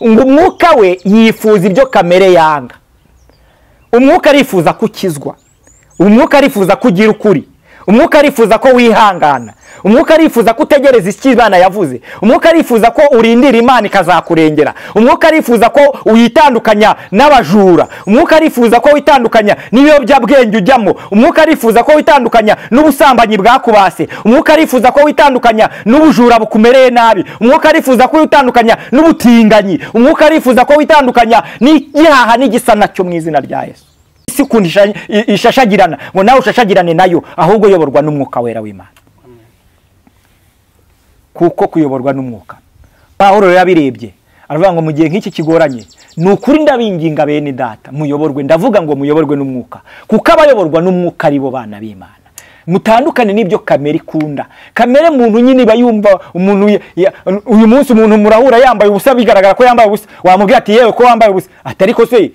ngo umwuka we yifuza ibyo kamere yanga. Umwuka arifuza kukizwa, umwuka arifuza kugira ukuri, umwuka arifuza ko wihangana, umwuka arifuza ko utegereza icyo Imana yavuze, umwuka arifuza ko urindira Imana ikazakurengera, umwuka arifuza ko uyitandukanya n'abajura, umwuka arifuza ko witandukanya n'ibiyobyabwenge ujyamo, umwuka arifuza ko witandukanya n'ubusambanyi bwakubase, umwuka arifuza ko witandukanya n'ubujura bukumereye nabi, umwuka arifuza ko witandukanya n'ubutinganyi, umwuka arifuza ko witandukanya n'igihaha n'igisa nacyo mu izina rya Yesu. Isi kundisha ishashagirana ngo nawe ushashagirane nayo, ahubwo yoborwa n'umwuka wera w'Imana. Kuko kuyoborwa n'umwuka, Pawulo yabirebye aravuga ngo mu gihe nk'iki kigoranye ni ukuri ndabinginga bene data muyoborwe, ndavuga ngo muyoborwe n'umwuka, kuko abayoborwa n'umwuka ari bo bana b'Imana. Mutandukane n'ibyo kamere ikunda. Kamere muntu nyine bayumva umuntu uyu munsi umuntu murahura yambaye ubusa bigaragara ko yambaye ubusa, wamubwira ati yewe ko wambaye ubusa, atari ko se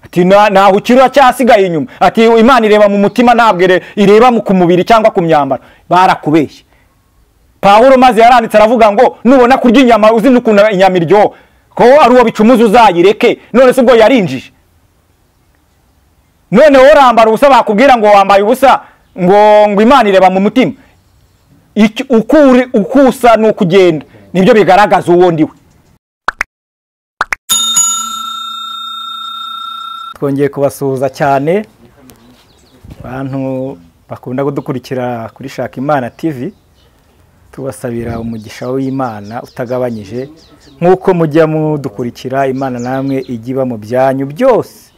ati naho ukirura cyasigaye inyuma, ati Imana ireba mu mutima ntabwo ireba mu kumubiri cyangwa ku myambaro. Barakubeshye. Pawulo maze yaranditse aravuga ngo nubona kurya inyama uzi n'ukuntu inyama iryo ko ari uwo bicumuza uzayireke. None se ubwo yarinjije? None worambara ubusa bakubwira ngo wambaye ubusa ngo Imana ireba mu mutima. Ukusa n'ukugenda nibyo bigaragaza uwo ndiwe. Twongeye kubasuhuza cyane abantu bakunda kudukurikira kuri Shaka Imana TV. Tubasabira umugisha w'Imana utagabanyije nkuko mujya mudukurikira. Imana namwe igiba mu byanyu byose,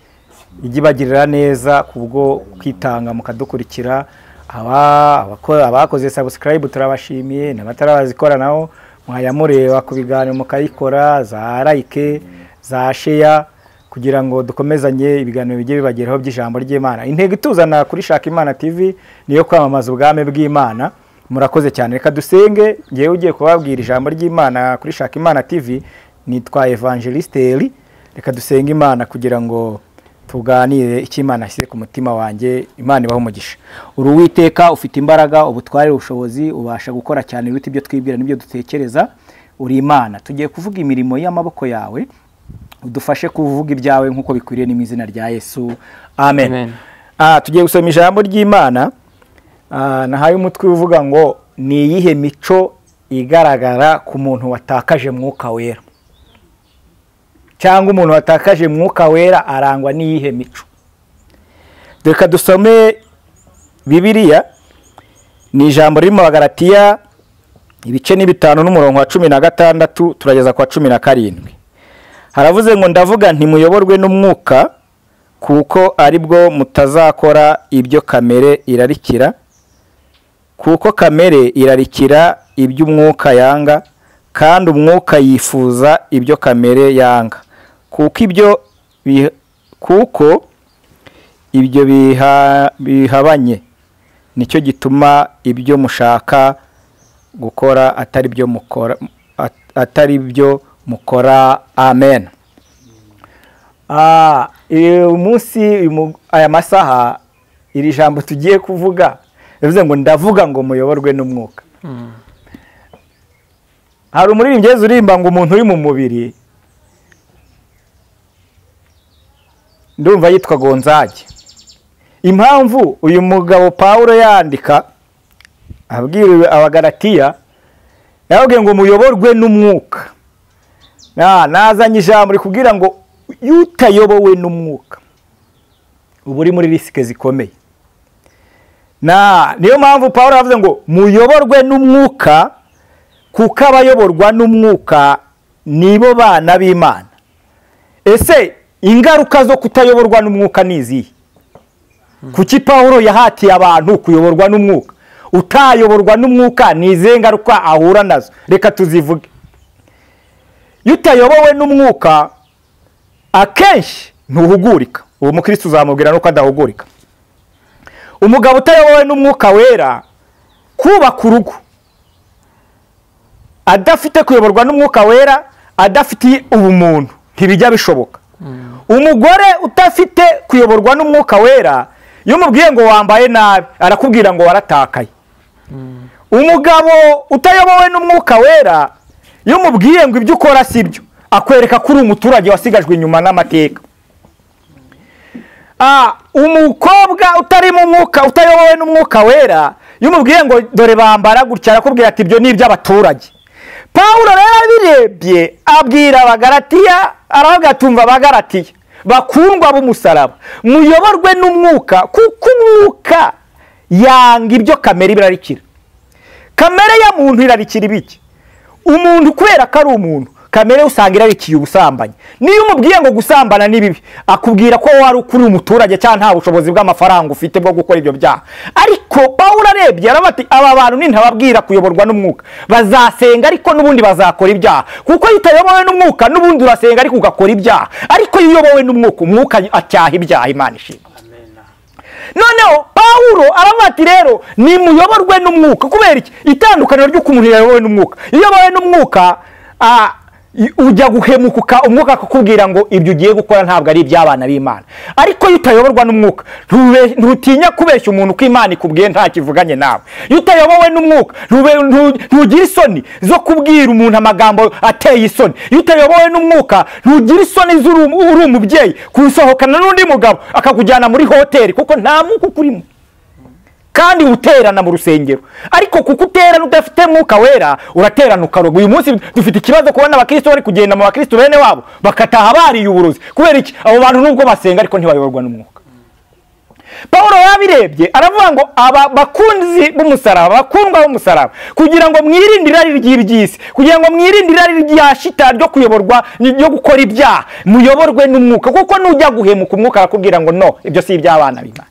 igibagirira neza kubwo kwitanga mukadukurikira. Abakoze subscribe turabashimiye, n'abatarazikora naho mwayamureba ku biganiro mukayikora, za like, za share, kugira ngo dukomezanye ibiganiro bijye bibageraho by'ijambo ry'Imana. Intego ituzana kuri Shaka Imana TV niyo kwamamaza ubwami bw'Imana. Murakoze cyane, reka dusenge. Ngiye ugiye kubabwira ijambo ry'Imana kuri Shaka Imana TV, nitwa Evangeliste Eli. Reka dusenge Imana kugira ngo tuganire icyo Imana ashyize ku mutima wanjye. Imana ibaho umugisha. Uri Uwiteka, ufite imbaraga, ubutware, ubushobozi, ubasha gukora cyane biruta ibyo twibwira n'ibyo dutekereza. Uri Imana, tugiye kuvuga imirimo y'amaboko yawe, udufashe kuvuga ibyawe nkuko bikwiriye mu izina rya Yesu, amen. Tugiye gusoma ijambo ry'Imana. Nahaye umutwe uvuga ngo ni iyihe mico igaragara ku muntu watakaje mwuka wera, cyangwa umuntu watakaje mwuka wera arangwa n'iyihe mico. Reka dusome Bibiliya. Ni ijambo riri mu Bagalatiya ibice ni 5 n'umurongo wa 16 turageza kwa 17. Haravuze ngo ndavuga nti muyoborwe n'umwuka, kuko aribwo mutazakora ibyo kamere irarikira, kuko kamere irarikira ibyo umwuka yanga, kandi umwuka yifuza ibyo kamere yanga. Kuko ibyo bihabanye, nicyo gituma ibyo mushaka gukora atari byo mukora. Amen. Umunsi aya masaha iri jambo tugiye kuvuga bivuze ngo ndavuga ngo muyoborwe n'umwuka. Hari umuririmbyi urimba ngo umuntu uri mu mubiri, ndumva yitwa Gonzage. Impamvu uyu mugabo Pawulo yandika abwira Abagalatiya yababwiye ngo muyoborwe n'umwuka, nazanye ijambo rikubwira ngo utayobowe n'umwuka uba uri muri risike zikomeye. Niyo mpamvu Pawulo yavuze ngo muyoborwe n'umwuka, kuko abayoborwa n'umwuka nibo bana b'Imana. Ese ingaruka zo kutayoborwa n'umwuka ni izihe? Kuki Pawulo yahatiye abantu kuyoborwa n'umwuka? Utayoborwa n'umwuka ni izihe ngaruka ahura nazo? Reka tuzivuge. Iyo utayobowe n'umwuka akenshi ntuhugurika. Uwo mukristo uzamubwira nuko adahugurika. Umugabo utayobowe n'umwuka wera kubaka urugo adafite kuyoborwa n'umwuka wera, adafite ubumuntu, ntibijya bishoboka. Umugore utafite kuyoborwa n'umwuka wera, iyo umubwiye ngo wambaye nabi arakubwira ngo waratakaye. Umugabo utayobowe n'umwuka wera, iyo umubwiye ngo ibyo ukora sibyo akwereka ko uri umuturage wasigajwe inyuma n'amateka. Umukobwa utari mu mwuka, utayobowe n'umwuka wera, iyo umubwiye ngo dore bambara gutya, arakubwira ati ibyo ni iby'abaturage. Pawulo rero abirebye abwira Abagalatiya, aravuga tumva Abagalatiya bakundwa b'umusaraba, muyoborwe n'umwuka, kuko umwuka yanga ibyo kamere birarikira. Kamere ya muntu irarikira ibiki? Umuntu kubera ko ari umuntu, kamere usanga irarikiye ubusambanyi. Niyo umubwiye ngo gusambana ni bibi, akubwira ko wari ukuri umuturage cyangwa nta bushobozi bw'amafaranga ufite bwo gukora ibyo byaha. Ariko Pawulo arebye aravuga ati aba bantu nintababwira kuyoborwa n'umwuka, bazasenga ariko n'ubundi bazakora ibyaha. Kuko iyo utayobowe n'umwuka n'ubundi urasenga ariko ugakora ibyaha. Ariko iyo uyobowe n'umwuka, umwuka acyaha ibyaha. Imana ishimwe. Noneho Pawulo aravuga ati rero nimuyoborwe n'umwuka. Kubera iki? Itandukaniro ry'uko umuntu yayobowe n'umwuka. Iyo uyobowe n'umwuka ujya guhemuka, umwuka akakubwira ngo ibyo ugiye gukora ntabwo ari iby'abana b'Imana. Ariko iyo utayoborwa n'umwuka, ntutinya kubeshya umuntu ko Imana ikubwiye nta kivuganye nawe. Iyo utayobowe n'umwuka, ntugira isoni zo kubwira umuntu amagambo ateye isoni. Iyo utayobowe n'umwuka, ntugira isoni uri umubyeyi kusohokana n'undi mugabo akakujyana muri hoteli kuko nta mwuka ukurimo, kandi uterana mu rusengero. Ariko kuko uterana udafite mwuka wera, uraterana ukaroga. Uyu munsi dufite ikibazo kubona abakristo bari kugenda mu bakristo bene wabo bakataha bariye uburozi. Kubera iki? Abo bantu nubwo basenga ariko ntibayoborwa n'umwuka. Pawulo yabirebye aravuga ngo aba bakunzi b'umusaraba, bakundwa b'umusaraba, kugira ngo mwirinde irari ry'iby'isi, kugira ngo mwirinde irari rya shitani ryo kuyoborwa ryo gukora ibyaha, muyoborwe n'umwuka. Kuko nujya guhemuka, umwuka arakubwira ngo no, ibyo si iby'abana b'Imana.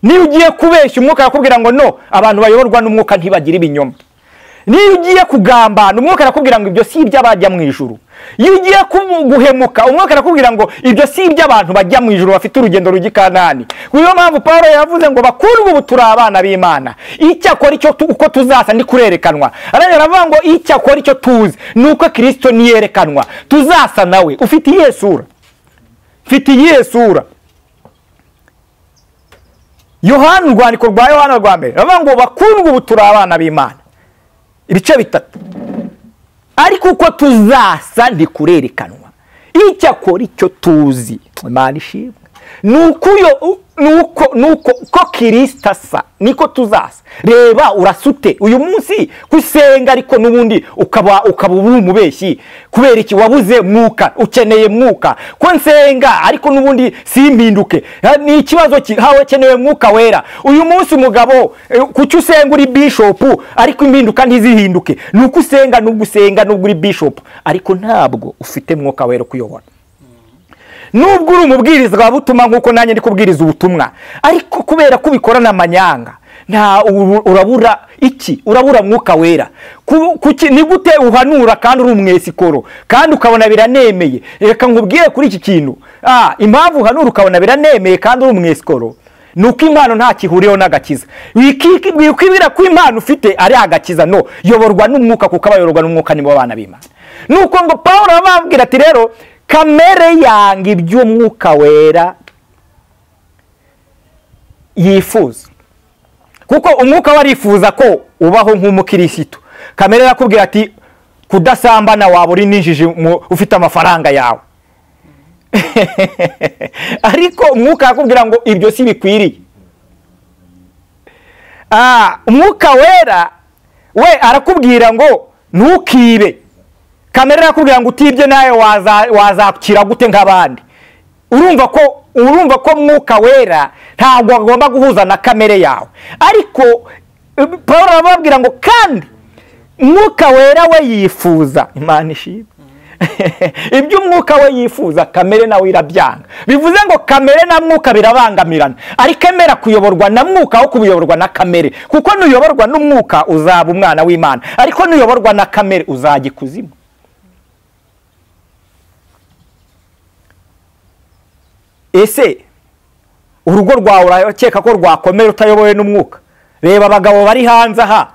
Niyo ugiye kubeshya, umwuka arakubwira ngo no, abantu bayoborwa n'umwuka ntibagira ibinyoma. Niyo ugiye kugambana, umwuka arakubwira ngo ibyo si iby'abajya mu ijuru. Iyo ugiye guhemuka, umwuka arakubwira ngo ibyo si iby'abantu bajya mu ijuru bafite urugendo rujya i Kanani. Kuyo mpamvu Pawulo yavuze ngo bakundwa ubu turi abana b'Imana. Icyakora icyo uko tuzasa ndi kurerekanwa. Aravuga ngo icyakora icyo tuzi nuko Kristo niyerekanwa, tuzasa nawe. Ufite iyihe sura? Ufite iyihe sura? Yohana, urwandiko rwa Yohana rwa mbere aravuga ngo bakundwa ubu turi abana b'Imana. Ibice 3. Ariko uko tuzasa ndi kurerekanwa. Icyakora icyo tuzi, Imana ishimwe, nuko Kristo asa niko tuzasa. Reba urasute uyu munsi kusenga ariko nubundi ukaba uri umubeshyi. Kubera iki? Wabuze mwuka, ukeneye mwuka. Ko nsenga ariko nubundi simbinduke, ni ikibazo hawe ukeneye mwuka wera. Uyu munsi umugabo kuki usenga uri bishop ariko imbinduka ntizihinduke? Nuko usenga nubwo uri bishop ariko ntabwo ufite mwuka wera kuyobora. Nubwo uri umubwiriza wa butumwa nkuko nanjye ndi kubwiriza ubutumwa, ariko kubera ko ubikorana amanyanga, nta urabura iki? Urabura mwuka wera. Kuki ni gute uhanura kandi uri umwesikoro kandi ukabona biranemeye? Reka nkubwire kuri iki kintu. Impamvu uhanura ukabona biranemeye kandi uri umwesikoro, nuko impano nta kihuriyeho n'agakiza. Wikwibira ko impano ufite ari agakiza. No, yoborwa n'umwuka, kuko abayoborwa n'umwuka nibo bana b'Imana. Nuko ngo Pawulo ababwira ati rero kamere yanga iby'umwuka wera yifuza. Kuko umwuka warifuza ko ubaho nk'umukirisitu. Kamere yakubwira ati kudasambana waba uri ninjije ufite amafaranga yawe. Ariko umwuka yakubwira ngo ibyo si bikwiriye. Umwuka wera we arakubwira ngo ntukibe. Kamere yakubwira ngo utibye nawe wazakira gute nk'abandi. Urumva ko mwuka wera ntabwo agomba guhuza na kamere yawe. Ariko Pawulo arababwira ngo kandi mwuka wera we yifuza. Imana ishimwe. Ibyo umwuka we yifuza kamere nawe irabyanga. Bivuze ngo kamere na mwuka birabangamirana, ariko emera kuyoborwa na mwuka aho kuyoborwa na kamere. Kuko nuyoborwa n'umwuka uzaba umwana w'Imana, ariko nuyoborwa na kamere uzajya ikuzimu. Ese urugo rwawe urakeka ko rwakomera utayobowe n'umwuka? Reba abagabo bari hanze aha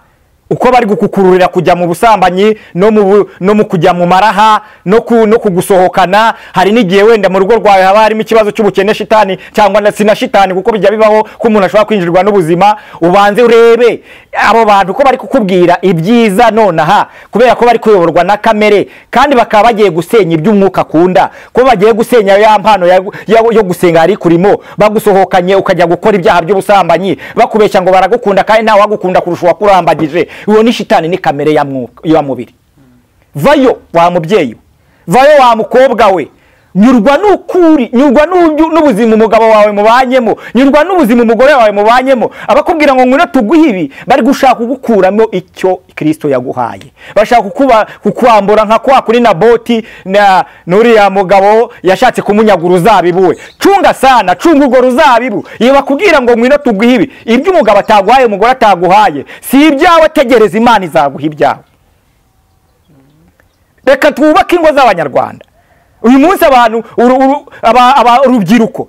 uko bari gukukururira kujya mu busambanyi no mu kujya mu maraha no kugusohokana. Hari n'igihe wenda mu rugo rwawe haba harimo ikibazo cy'ubukene shitani cyangwa si na shitani, kuko bijya bibaho ko umuntu ashobora kwinjirwa n'ubuzima. Ubanze urebe abo bantu ko bari kukubwira ibyiza nonaha, kubera ko bari kuyoborwa na kamere, kandi bakaba bagiye gusenya iby'umwuka akunda, ko bagiye gusenya ya mpano yo gusenga ari kurimo, bagusohokanye ukajya gukora ibyaha by'ubusambanyi, bakubeshya ngo baragukunda kandi ntawe wagukunda kurusha uwakurambagije. Uwo ni shitani, ni kamere ya mubiri. Vayo wa mubyeyi, vayo wa mukobwa we, nyurwa n'ukuri, nyurwa n'ubuzima umugabo wawe mubanyemo, nyurwa n'ubuzima umugore wawe mubanyemo. Abakubwira ngo ngwino tuguhe ibi, bari gushaka kugukuramo icyo Kristo yaguhaye. Bashaka kukwambura nka kwa kuri Naboti n'uriya mugabo yashatse kumunyaga uruzabibu we. Cunga sana, cunga urwo ruzabibu. Iyo bakubwira ngo ngwino tuguhe ibi, ibyo umugabo ataguhaye umugore ataguhaye si ibyawe, tegereza Imana izaguha ibyawe. Reka twubake ingo z'Abanyarwanda. Uyu munsi abantu urubyiruko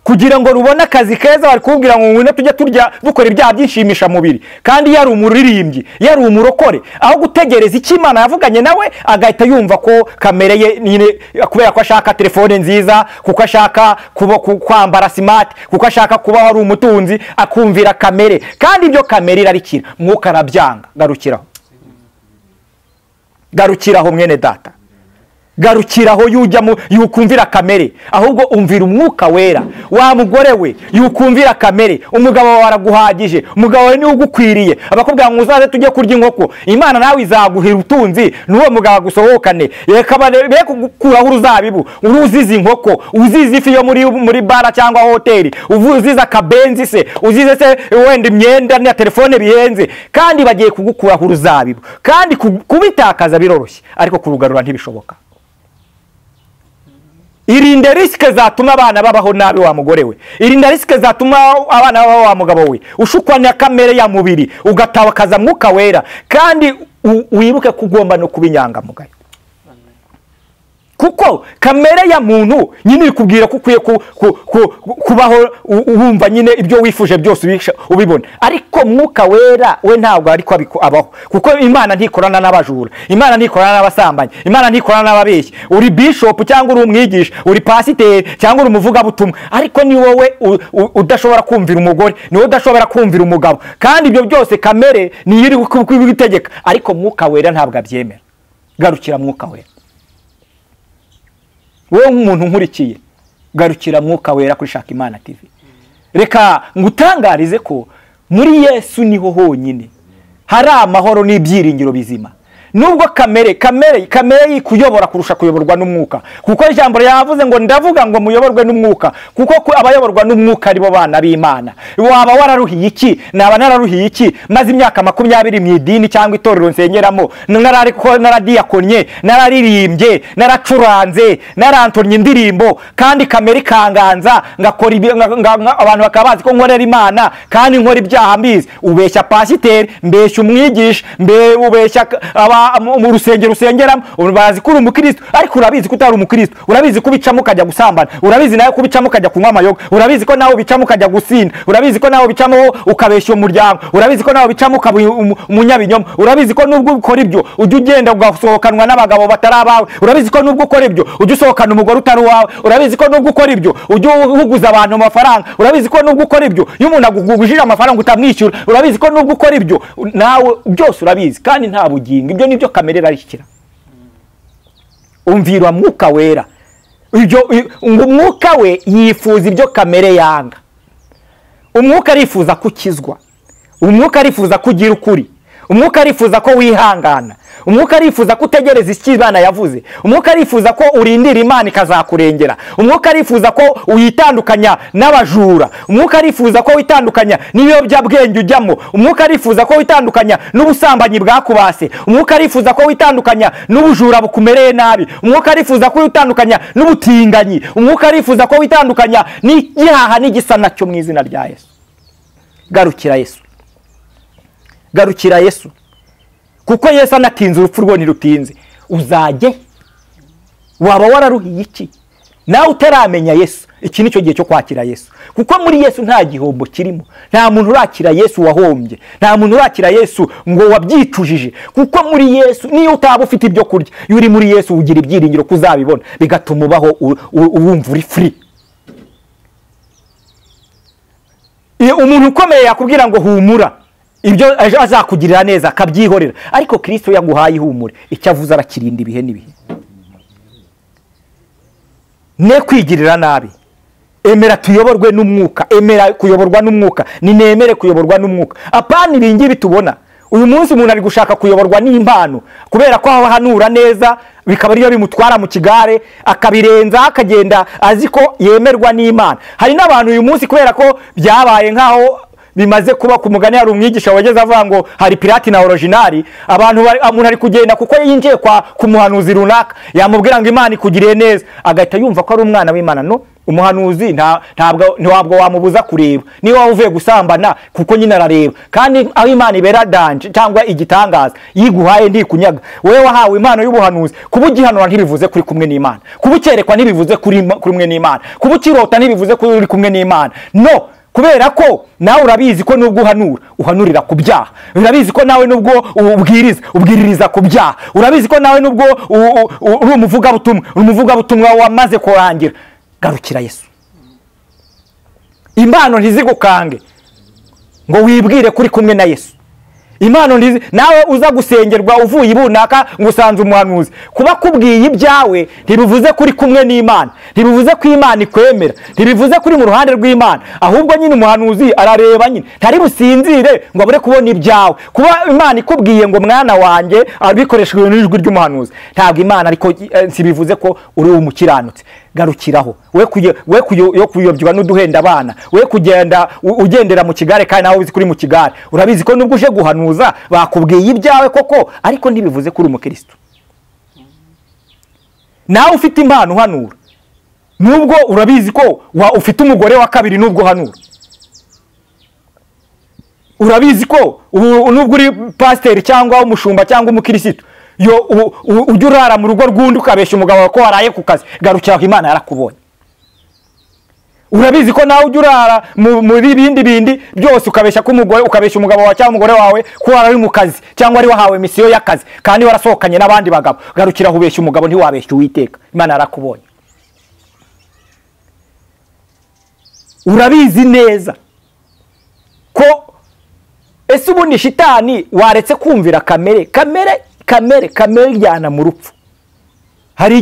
kugira ngo rubone akazi keza bari kubwira ngo ngwino tujye turya dukora ibyaha by'inshimisha mubiri, kandi yari umuririmbyi, yari umurokore, aho gutegereza icyo Imana yavuganye nawe agahita yumva ko kamere ye nyine, kubera ko ashaka telefone nziza, kuko ashaka kwambara smart, kuko ashaka kuba ari umutunzi, akumvira kamere, kandi ibyo kamere irarikira. Mwuka arabyanga. Garukiraho mwene data, garukiraho yukumvira kamere, ahubwo umvira umwuka wera. Wa mugore we yukumvira kamere, umugabo wawe araguhagije, umugabo wawe niwe ugukwiriye. Abakubwira ngo uzaze tujye kurya inkoko, Imana nawe izaguhira utunzi, n'uwo mugabo agusohokane. Reka gukuraho uruzabibu, uruzize inkoko, uzize ifi yo muri bara cyangwa hoteli, uzize akabenzi se, uzize se wenda imyenda na telefone bihenze, kandi bagiye kugukuraho uruzabibu. Kandi kubitakaza biroroshye, ariko kurugarura ntibishoboka. Irinde risike zatuma abana babaho nabi wa mugore we, irinde risike zatuma abana babaho wa mugabo we, ushukwa na kamere ya mubiri, ugatakaza mwuka wera. Kandi wibuke kugomba no kubinyangamugayo, kuko kamere ya muntu nyine ikubwira ko ukwiye kubaho wumva nyine ibyo wifuje byose ubibona. Ariko mwuka wera we ntabwo ariko abaho, kuko Imana ntikorana n'abajura, Imana ntikorana n'abasambanyi, Imana ntikorana n'ababeshyi. Uri bishop cyangwa uri umwigisha, uri pasiteri cyangwa uri umuvugabutumwa, ariko ni wowe udashobora kumvira umugore, ni wowe udashobora kumvira umugabo, kandi ibyo byose kamere niyo iri kubitegeka. Ariko mwuka wera ntabwo abyemera. Garukira mwuka wera. Wowe nk'umuntu nkurikiye, garukira mwuka wera kuri Shaka Imana TV. Reka ngutangarize ko muri Yesu niho honyine hari amahoro n'ibyiringiro bizima. Nubwo kamere yikuyobora kurusha kuyoborwa n'umwuka, kuko ijambo yavuze ngo ndavuga ngo muyoborwe n'umwuka, kuko abayoborwa n'umwuka aribo bana b'Imana. Waba wararuhiye iki? Naba nararuhiye iki? Maze imyaka 20 mu idini cyangwa itorero nsengeramo, naradiyakonye, nararirimbye, naracuranze, narantonye indirimbo, kandi kamere kanganza ngakora abantu bakabazi ko nkorera Imana, kandi nkora ibyaha mbizi. Ubeshya pasiteri, mbeshya umwigisha, ubeshya mu rusengero usengeramo, bazi ko uri umukristo, ariko urabizi ko utari umukristo. Urabizi ko ubicamo ukajya gusambana, urabizi nawe ko ubicamo ukajya kunywa amayoga, urabizi ko nawe ubicamo ukajya gusinda, urabizi ko nawe ubicamo ukabeshya umuryango, urabizi ko nawe ubicamo ukaba umunyabinyoma, urabizi ko nubwo ukora ibyo ujya ugenda ugasohokanwa n'abagabo batari abawe, urabizi ko nubwo ukora ibyo ujya usohokana umugore utari uwawe, urabizi ko nubwo ukora ibyo ujya uhuguza abantu amafaranga, urabizi ko nubwo ukora ibyo iyo umuntu agugujije amafaranga utamwishyura, urabizi ko nubwo ukora ibyo nawe byose urabizi, kandi nta bugingo. Ibyo nibyo kamere arashyikira. Umvira mwuka wera. Umwuka we yifuza ibyo kamere yanga. Umwuka arifuza kukizwa, umwuka arifuza kugira ukuri, umwuka arifuza ko wihangana, umwuka arifuza kutegereza icyo Imana yavuze, umwuka arifuza ko urindira Imana ikazakurengera, umwuka arifuza ko uyitandukanya n'abajura, umwuka arifuza ko witandukanya n'ibiyobyabwenge ujyamo, umwuka arifuza ko witandukanya n'ubusambanyi bwakubase, umwuka arifuza ko witandukanya n'ubujura bukumereye nabi, umwuka arifuza ko witandukanya n'ubutinganyi, umwuka arifuza ko witandukanya n'igihaha n'igisa nacyo mu izina rya Yesu. Garukira Yesu, garukira Yesu, kuko Yesu anatinze urupfu rwo ntirutinze. Uzajye waba wararuhiye iki? Nawe utaramenya Yesu, iki nicyo gihe cyo kwakira Yesu, kuko muri Yesu nta gihombo kirimo. Nta muntu urakira Yesu wahombye, nta muntu urakira Yesu ngo wabyicujije, kuko muri Yesu niyo utaba ufite ibyo kurya, iyo uri muri Yesu ugira ibyiringiro kuzabibona, bigatuma ubaho wumva uri free. Umuntu ukomeye yakubwira ngo humura, ibyo azakugirira neza akabyihorera, ariko Kristo yaguhaye ihumure, icyo avuze arakirinda ibihe n'ibihe. Ne kwigirira nabi, emera tuyoborwe n'umwuka, emera kuyoborwa n'umwuka, nemere kuyoborwa n'umwuka. Apana ibingibi tubona uyu munsi umuntu ari gushaka kuyoborwa n'impano, kubera ko ahanura neza bikaba ariyo bimutwara mu kigare, akabirenza akagenda azi ko yemerwa n'Imana. Hari n'abantu uyu munsi kubera ko byabaye nkaho bimaze kuba ku mugani, hari umwigisha wageze avuga ngo hari pirate na original. Umuntu ari kugenda kuko yinjiye ku muhanuzi runaka, yamubwira ngo Imana ikugiriye neza, agahita yumva ko ari umwana w'Imana. No, umuhanuzi ntabwo wamubuza kureba, niba wavuye gusambana kuko nyine arareba, kandi aho Imana ibera danje cyangwa igitangaza yiguhaye ndikunyaga. Wewe wahawe impano y'ubuhanuzi, kuba ugihanura ntibivuze kuri kumwe n'Imana, kuba ukerekwa ntibivuze kuri kumwe n'Imana, kuba ukirota ntibivuze kuri uri kumwe n'Imana. No, kubera ko nawe urabizi ko nubwo uhanurira ku byaha, urabizi ko nawe nubwo ubwiririza ku byaha, urabizi ko nawe nubwo uri umuvugabutumwa wamaze kurangira. Garukira Yesu. Impano ntizigukange ngo wibwire kuri kumwe na Yesu. Impano nawe uza gusengerwa uvuye ibunaka ngo usanze umuhanuzi, kuba kubwiye ibyawe ntibivuze kuri kumwe n'Imana, ntibivuze ko Imana ikwemera, ntibivuze kuri mu ruhande rw'Imana, ahubwo nyine umuhanuzi arareba nyine, ntari businzire ngo abure kubona ibyawe. Kuba Imana ikubwiye ngo mwana wanjye, abikoreshejwe n'ijwi ry'umuhanuzi, ntabwo Imana ariko sibivuze ko uri umukiranutse. Garukiraho, we kuyobywa n'uduhenda abana, we kugenda ugendera mu kigare kandi nawe uzi kuri mu kigare, urabizi ko nubwo uje guhanuza bakubwiye ibyawe koko, ariko ntibivuze kuri umukristo. Nawe ufite impano uhanura, nubwo urabizi ko ufite umugore wa kabiri nubwo uhanura, urabizi ko nubwo uri pasiteri cyangwa umushumba cyangwa umukristo, ujya urara mu rugo rw'undi ukabeshya umugabo ko waraye ku kazi. Garukira aho, Imana yarakubonye. Urabizi ko nawe ujya urara muri bindi byose ukabeshya umugabo wawe cyangwa umugore wawe ko waraye mu kazi cyangwa ari wahawe misiyo y'akazi kandi warasohokanye n'abandi bagabo. Garukira aho, ubeshya umugabo ntiwabeshya Uwiteka, Imana yarakubonye. Urabizi neza ko ese ubundi shitani waretse kumvira kamere ijyana mu rupfu. Hari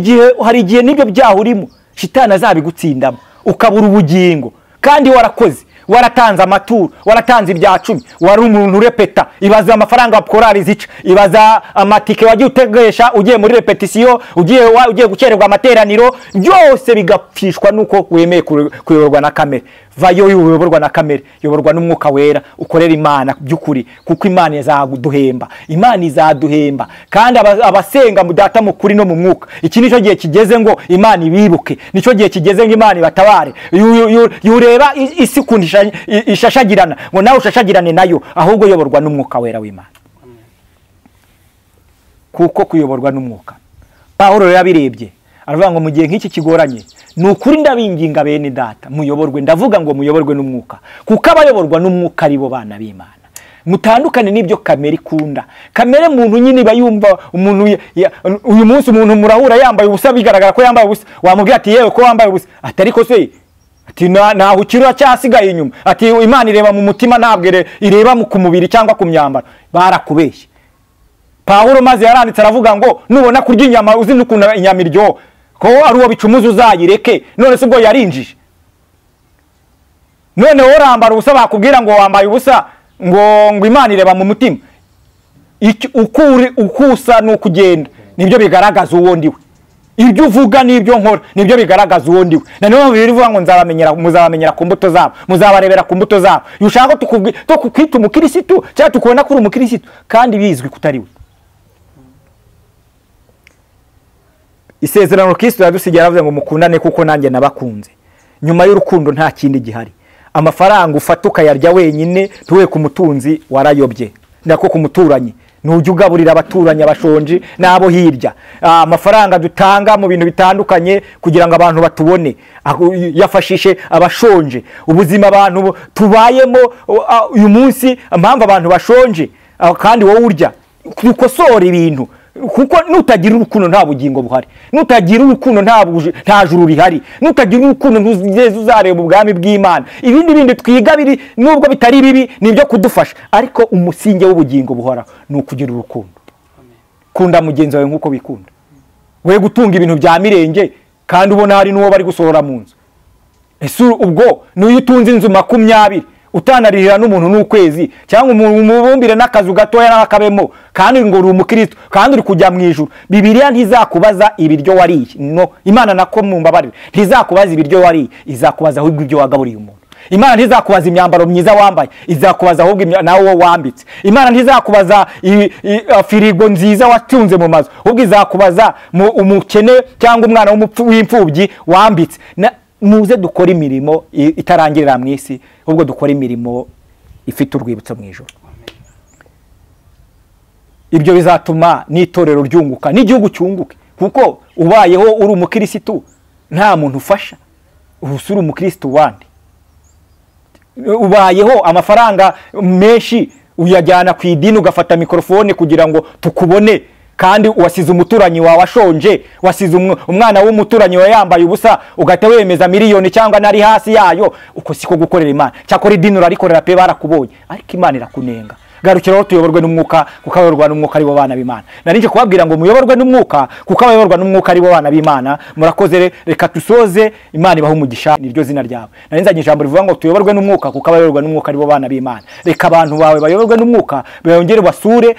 igihe n'ibyo byaha urimo shitani azabigutsindamo ukabura ubugingo, kandi warakoze, waratanze amaturo, waratanze ibya 10, wari umuntu urepeta, ibaza amafaranga wa korari zica, ibaza amatike wagiye utegesha ugiye muri repetition, ugiye gukererwa amateraniro, byose bigapfishwa nuko wemeye kuyoborwa na kamere. Vayo uyoborwa na kamere, yoborwa n'umwuka wera, ukorera Imana by'ukuri, kuko Imana izaduhemba. Imana izaduhemba, kandi abasenga mu data mu kuri no mu mwuka. Iki nicyo gihe kigeze ngo Imana ibibuke, nicyo gihe kigeze ngo Imana ibatabare. Yureba isi kundisha ishashagirana ngo nawe ushashagirane nayo, ahubwo yoborwa n'umwuka wera w'Imana. Kuko kuyoborwa n'umwuka, Pawulo yabirebye aravuga ngo mu gihe nk'iki kigoranye, nukuri ndabinginga bene data muyoborwe, ndavuga ngo muyoborwe n'umwuka, kuko abayoborwa n'umwuka aribo bana b'Imana. Mutandukane n'ibyo kamere ikunda. Kamere muntu nyine bayumva umuntu uyu munsi umuntu murahura yambaye ubusa, bigaragara ko yambaye ubusa, wamubwira ati yewe ko wambaye ubusa, atari ko se ati naho ukira cyasigaye inyuma, ati Imana ireba mu mutima ntabwo ireba ku mubiri cyangwa ku myambaro. Barakubeshye. Pawulo maze yaranditse aravuga ngo nubona kurya inyama uzi n'ukunda inyama iryo ko ari uwo bicumuza uzayireke. None se ubwo yarinjije, none worambara ubusa bakubwira ngo wambaye ubusa, ngo Imana ireba mu mutima. Ukusa n'ukugenda nibyo bigaragaza uwo ndiwe, ibyo uvuga n'ibyo nkora nibyo bigaragaza uwo ndiwe. Nanone birivuga ngo muzabamenyera ku mbuto zabo, muzabarebera ku mbuto zabo. Yushaka tukwita umukirisitu cyangwa tukubona kuri umukirisitu kandi bizwi kutariwe. Isezerano Kristo yadusigira avuze ngo mukundane kuko nanjye nabakunze. Nyuma y'urukundo nta kindi gihari. Amafaranga ufata ukayarya wenyine, tuwe ku mutunzi warayobye, nako ku muturanyi nujya ugaburira abaturanyi abashonje n'abo hirya. Amafaranga dutanga mu bintu bitandukanye kugira ngo abantu batubone yafashishe abashonje. Ubuzima abantu tubayemo uyu munsi impamvu abantu bashonje kandi wowe urya, dukosora ibintu, kuko nutagira urukundo nta bugingo buhari, nutagira urukundo nta juru rihari, nutagira urukundo ntuzigeze uzareba ubwami bw'Imana. Ibindi twiga biri nubwo bitari bibi nibyo kudufasha, ariko umusinge w'ubugingo buhora ni ukugira urukundo. Kunda mugenzi wawe nkuko bikunda. We gutunga ibintu bya mirenge kandi ubona hari n'uwo bari gusohora mu nzu. Ese ubwo n'uyu utunze inzu 20 utanarihira n'umuntu n'ukwezi cyangwa umubumbire n'akazu gatoya n'akabemo kandi ngo uri umukristo kandi uri kujya mu ijuru, Bibiliya ntizakubaza ibiryo wariye. No, Imana nako mumbabarire ntizakubaza ibiryo wariye, izakubaza ahubwo ibyo wagaburiye umuntu. Imana ntizakubaza imyambaro myiza wambaye, izakubaza ahubwo nawo wambitse. Imana ntizakubaza firigo nziza watunze mu mazu, ahubwo izakubaza umukene cyangwa umwana w'imfubyi wambitse. Muze dukora imirimo itarangirira mu isi, ahubwo dukora imirimo ifite urwibutso mu ijuru. Ibyo bizatuma n'itorero ryunguka n'igihugu cyunguke, kuko ubayeho uri umukristo nta muntu ufasha, usura umukristo wandi. Ubayeho amafaranga menshi uyajyana ku idini ugafata mikrofone kugira ngo tukubone, kandi wasize umuturanyi wawe ashonje, wasize umwana w'umuturanyi wawe yambaye ubusa ugahita wemeza miliyoni cyangwa nari hasi yayo. Uko siko gukorera Imana. Cyakora idini urarikorera pe barakubonye, ariko Imana irakunenga. Garukiraho tuyoborwe n'umwuka, kuko abayoborwa n'umwuka ari bo bana b'Imana. Narinje kubabwira ngo muyoborwe n'umwuka, kuko abayoborwa n'umwuka ari bo bana b'Imana. Murakoze, reka tusoze. Imana ibahe umugisha, niryo zina ryawe. Narinzanye ijambo rivuga ngo tuyoborwe n'umwuka, kuko abayoborwa n'umwuka ari bo bana b'Imana. Reka abantu bawe bayoborwe n'umwuka, bayongere basure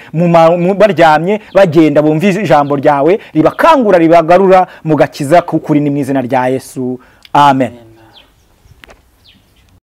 baryamye bagenda bumva ijambo ryawe ribakangura ribagarura mu gakiza k'ukuri, ni mu izina rya Yesu. Amen.